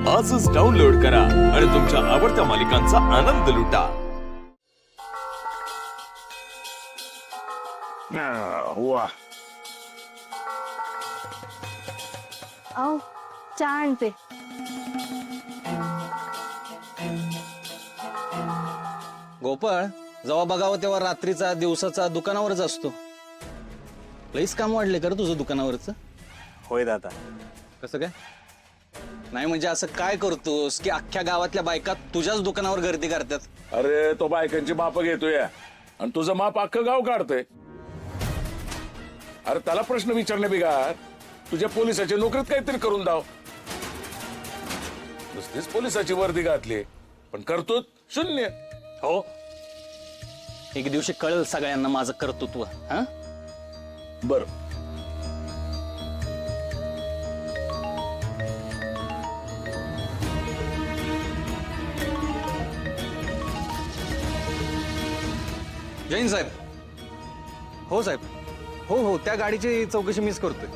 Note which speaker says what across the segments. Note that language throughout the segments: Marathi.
Speaker 1: आजच डाउनलोड करा आणि तुमच्या आवडत्या मालिकांचा आनंद लुटा.
Speaker 2: वा
Speaker 3: आओ चहा आणते.
Speaker 4: गोपाळ जेव्हा बघावं तेव्हा रात्रीचा दिवसाचा दुकानावरच असतो. लईच काम वाढले कर तुझं दुकानावरच.
Speaker 2: होय दादा.
Speaker 4: कसं काय? नाही म्हणजे असं काय करतोस की अख्ख्या गावातल्या बायका तुझ्याच दुकानावर गर्दी करतात?
Speaker 2: अरे तो बायकांची माप घेतोय आणि तुझं माप अख्खं गाव काढतोय. अरे त्याला प्रश्न विचारणे बिगार तुझ्या पोलिसाची नोकरीत काहीतरी करून दाव. नुसतीच पोलिसाची वर्दी घातली पण करतो शून्य.
Speaker 4: हो, एक दिवशी कळेल सगळ्यांना माझं कर्तृत्व. हा
Speaker 2: बर
Speaker 4: जैन साहेब. हो साहेब, हो हो त्या गाडीची चौकशी मीच करतोय.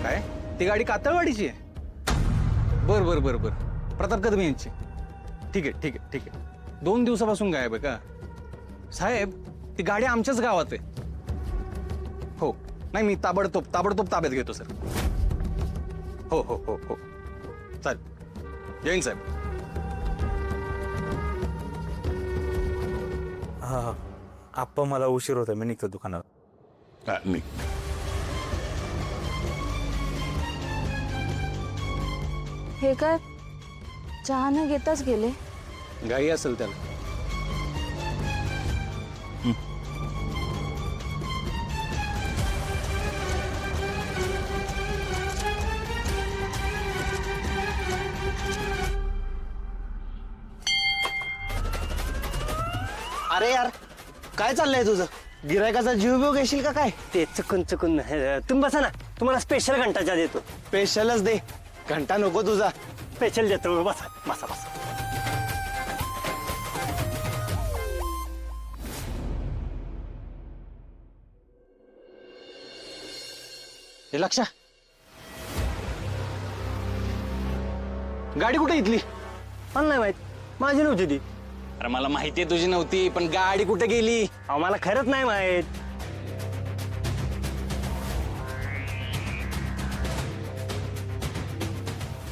Speaker 4: काय ती गाडी कातळवाडीची आहे? बर बर बर बर प्रताप कदम यांची. ठीक आहे ठीक आहे ठीक आहे. 2 दिवसापासून गायब आहे का? साहेब ती गाडी आमच्याच गावात आहे. हो नाही मी ताबडतोब ताब्यात घेतो सर. हो हो हो हो चालेल. जैन साहेब.
Speaker 5: हा आप्पा मला उशीर होता, मी निघतो दुकानावर.
Speaker 2: नाही
Speaker 3: हे काय चहा न घेताच गेले?
Speaker 4: घाई असेल त्याला.
Speaker 6: अरे यार काय चाललंय तुझं? गिरायकाचा जीव बिव घेशील का काय?
Speaker 7: ते चुकून तुम्ही बसा ना, तुम्हाला स्पेशल घंटाचा देतो.
Speaker 6: स्पेशलच दे, घंटा नको तुझा.
Speaker 7: स्पेशल देतो, बसा बसा बसा.
Speaker 4: हे लक्षा गाडी कुठे इथली?
Speaker 7: मला नाही माहित, माझी नव्हती ती.
Speaker 4: अरे मला माहितीये तुझी नव्हती, पण गाडी कुठे गेली?
Speaker 7: मला खरंच नाही माहित.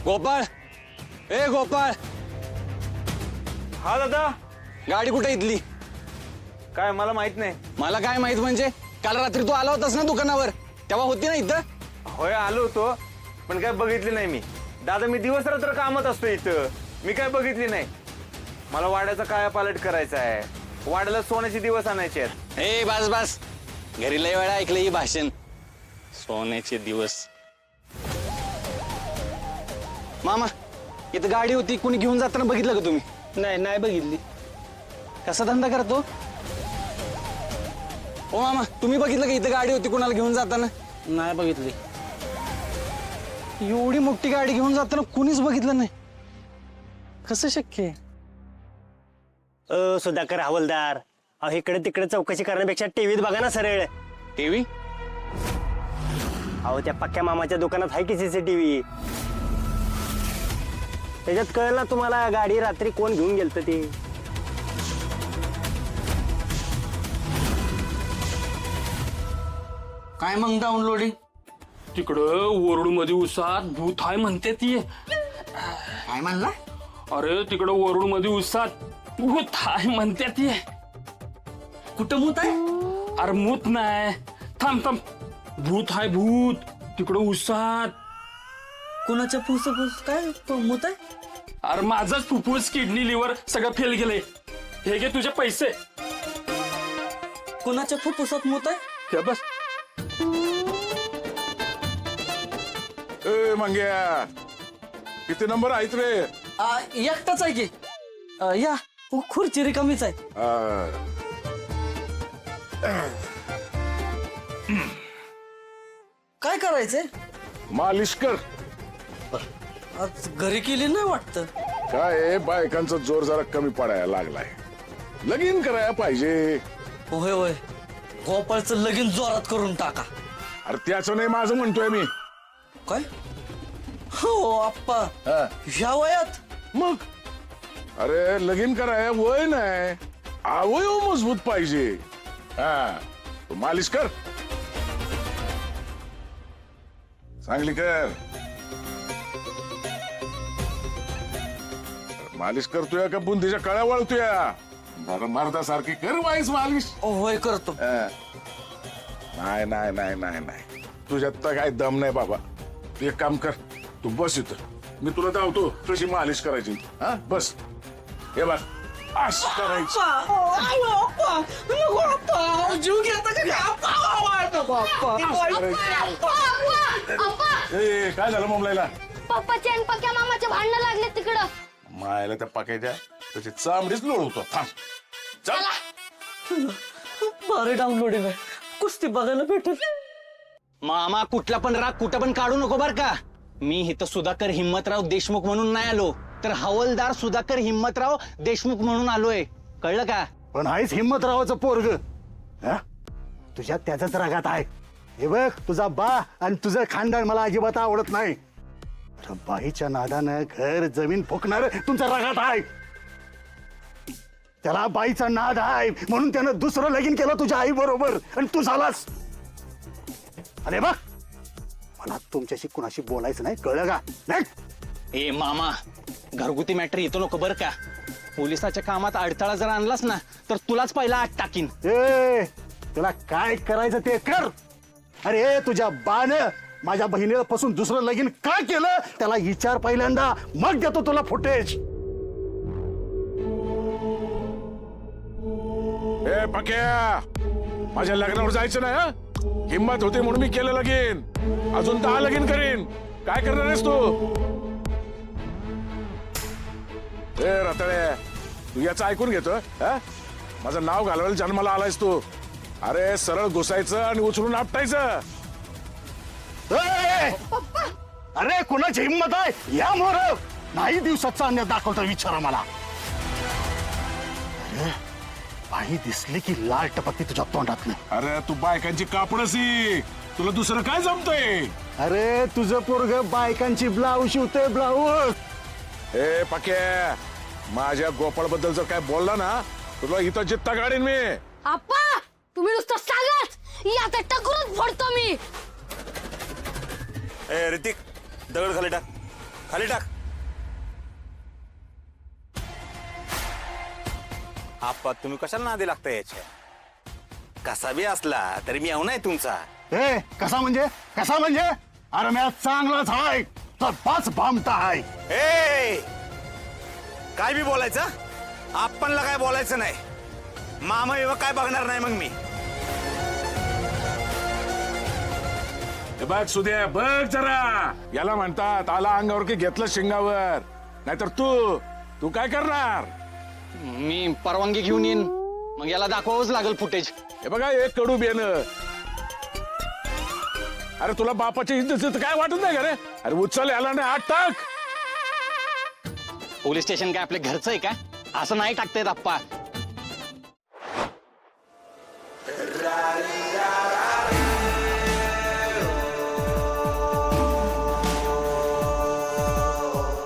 Speaker 4: गोपाळ, ए गोपाळ,
Speaker 5: हा दादा.
Speaker 4: गाडी कुठे इथली?
Speaker 5: काय मला माहित नाही.
Speaker 4: मला काय माहित म्हणजे? काल रात्री तू आला होतास ना दुकानावर, तेव्हा होती ना इथं?
Speaker 5: होय आलो होतो पण काय बघितली नाही मी. दादा मी दिवस रात्र कामात असतो इथं, मी काय बघितली नाही. मला वाड्याचा काया पालट करायचा आहे. वाड्याला सोन्याचे दिवस आणायचे आहेत.
Speaker 4: ए बस बस, घरी लय वेळा ऐकलं ही भाषण. सोन्याचे दिवस. मामा इथं गाडी होती, कुणी घेऊन जाताना बघितलं का तुम्ही?
Speaker 7: नाही बघितली.
Speaker 4: कसा धंदा करतो? ओ मामा तुम्ही बघितलं का इथं गाडी होती कुणाला घेऊन जाताना?
Speaker 7: नाही बघितली.
Speaker 4: एवढी मोठी गाडी घेऊन जाताना कुणीच बघितलं नाही, कसं शक्य आहे?
Speaker 7: सुधाकर हवलदार, अहो इकडे तिकडे चौकशी करण्यापेक्षा टीव्हीत बघा ना सरळ.
Speaker 4: टीव्ही?
Speaker 7: अहो त्या पक्क्या मामाच्या दुकानात आहे की सीसीटीव्ही. त्याच्यात कळलं ना तुम्हाला गाडी रात्री कोण घेऊन गेलत ते.
Speaker 4: काय मग डाउनलोडिंग?
Speaker 8: तिकडं वरुड मध्ये उसात भूत आहे म्हणते ती.
Speaker 4: काय म्हणला?
Speaker 8: अरे तिकडं वरुड मध्ये उसात भूत आहे म्हणते ती.
Speaker 4: कुठं मूत आहे?
Speaker 8: अरे मूत नाही, थांब थांब, भूत आहे भूत तिकडं उसात.
Speaker 4: कुणाच्या फुसफुस काय मूत आहे?
Speaker 8: अरे माझाच फुफ्फुस किडनी लिव्हर सगळं फेल गेले. हे घे तुझे पैसे.
Speaker 4: कुणाच्या फुफ्फुसात मूत आहे?
Speaker 8: हे बस.
Speaker 2: ए मंग्या किती नंबर आहेत रे?
Speaker 4: एकटाच आहे की. या खुर्ची रिकामीच आहे. काय करायचंय?
Speaker 2: मालिश कर.
Speaker 4: आज घरी केली नाही वाटतं.
Speaker 2: काय बायकांचा जोर जरा कमी पडायला लागलाय. लगीन करायला पाहिजे.
Speaker 4: होय होय, गोपाळचं लगीन जोरात करून टाका.
Speaker 2: अरे त्याचं नाही माझं म्हणतोय मी.
Speaker 4: काय? हो
Speaker 6: आप्पा
Speaker 2: हा.
Speaker 6: ह्या वयात
Speaker 2: मग अरे लगीन कराय वय नाही अवयव मजबूत पाहिजे. हा तू मालिश कर चांगली कर. मालिश करतोय का बुंदीच्या कळ्या वळतोय. बरं मर्दासारखी कर वाईस मालिश.
Speaker 6: होय करतो.
Speaker 2: नाही नाही नाही नाही नाही तुझ्यात तर काय दम नाही बाबा. तू एक काम कर तू बस इथं मी तुला धावतो कशी मालिश करायची. हा बस हे बघ असं करायचं.
Speaker 6: जीव घेता
Speaker 2: ए, काय झालं मुंबईला.
Speaker 3: पप्पाचे आणि पक्या मामाचे भांडणं लागले तिकडं.
Speaker 2: मायला त्या पाक्याच्या त्याची चामडीच लोळवतो. थांब चल.
Speaker 6: भारी डाउनलोडिंग आहे. कुस्ती बघायला भेटेल.
Speaker 4: मामा कुठला पण राग कुठं पण काढू नको बर का. मी इथं सुधाकर हिम्मतराव देशमुख म्हणून नाही आलो तर हवलदार सुधाकर हिम्मतराव देशमुख म्हणून आलोय. कळलं का.
Speaker 9: पण आहेच हिम्मतरावाचं पोरग. तुझ्या त्याच रागात आहे. हे बघ तुझा बा आणि तुझं खानदान मला अजिबात आवडत नाही. तर बाईच्या नादानं घर जमीन फुकणार तुमच्या रागात आहे. त्याला बाईचा नाद आहे म्हणून त्यानं दुसरं लगीन केलं तुझ्या आई बरोबर आणि तू झालास. अरे बघ मला तुमच्याशी कुणाशी बोलायचं नाही. कळलं का. नाही
Speaker 4: ए मामा घरगुती मॅटर येतो नको बर का. पोलिसाच्या कामात अडथळा जर आणलास ना तर तुलाच पहिला आत टाकीन.
Speaker 9: ए तुला काय करायचं ते कर. अरे तुझ्या बानं माझ्या बहिणीपासून दुसरं लगीन का केलं त्याला विचार पहिल्यांदा मग देतो तुला फुटेज.
Speaker 2: ए पक्या माझ्या लग्नावर जायचं नाही. हं? हिम्मत होती म्हणून मी केलं लगीन. अजून 10 लगीन करीन. काय करणार आहेस तू. ए रताळे तू याचं ऐकून घेतो. हं? माझं नाव घालवायला जन्माला आलायस तू. अरे सरळ घुसायचं आणि उचलून आपटायचं.
Speaker 9: ए! अरे कुणाची हिंमत आहे या मोर नाही दिवसाचा अन्य दाखवता विचारा मला. अरे बाई दिसली की लाल टपकती तुझ्या तोंडात.
Speaker 2: अरे तू बायकांची कापडसी तुला दुसरं काय जमतंय.
Speaker 9: अरे तुझं पोरग बायकांची ब्लाऊज शिवते ब्लाऊज.
Speaker 2: ए पक्या माझ्या गोपाळ बद्दल जर काय बोलला ना तुला इथं जित्ता काढीन मी.
Speaker 3: आप्पा तुम्ही नुसतं सांगाच याचा टकरूच फोडतो मी.
Speaker 5: ए ऋतिक दगड खाली टाक. खाली टाक. आप्पा तुम्ही कशाला नादी लागता याच्या. कसा बी असला तरी मी येऊ नाही तुमचा.
Speaker 9: ए कसा म्हणजे अरे मी चांगलाच आहे तर पाच भामटा आहे.
Speaker 5: ए काय बी बोलायचं. आपणला काय बोलायचं नाही. मामा एवढं काय बघणार नाही मग मी.
Speaker 2: हे बघ सुद्या बघ जरा याला म्हणतात आला अंगावर की घेतलं शिंगावर. नाहीतर तू काय करणार.
Speaker 4: मी परवानगी घेऊन येईन मग याला दाखवावंच लागेल फुटेज.
Speaker 2: हे बघा एक कडू बेन. अरे तुला बापाची इज्जत काय वाटत नाही का रे. अरे उचल याला नाही हात टाक.
Speaker 4: पोलीस स्टेशन काय आपल्या घरचं आहे का. असं नाही टाकता येत आप्पा.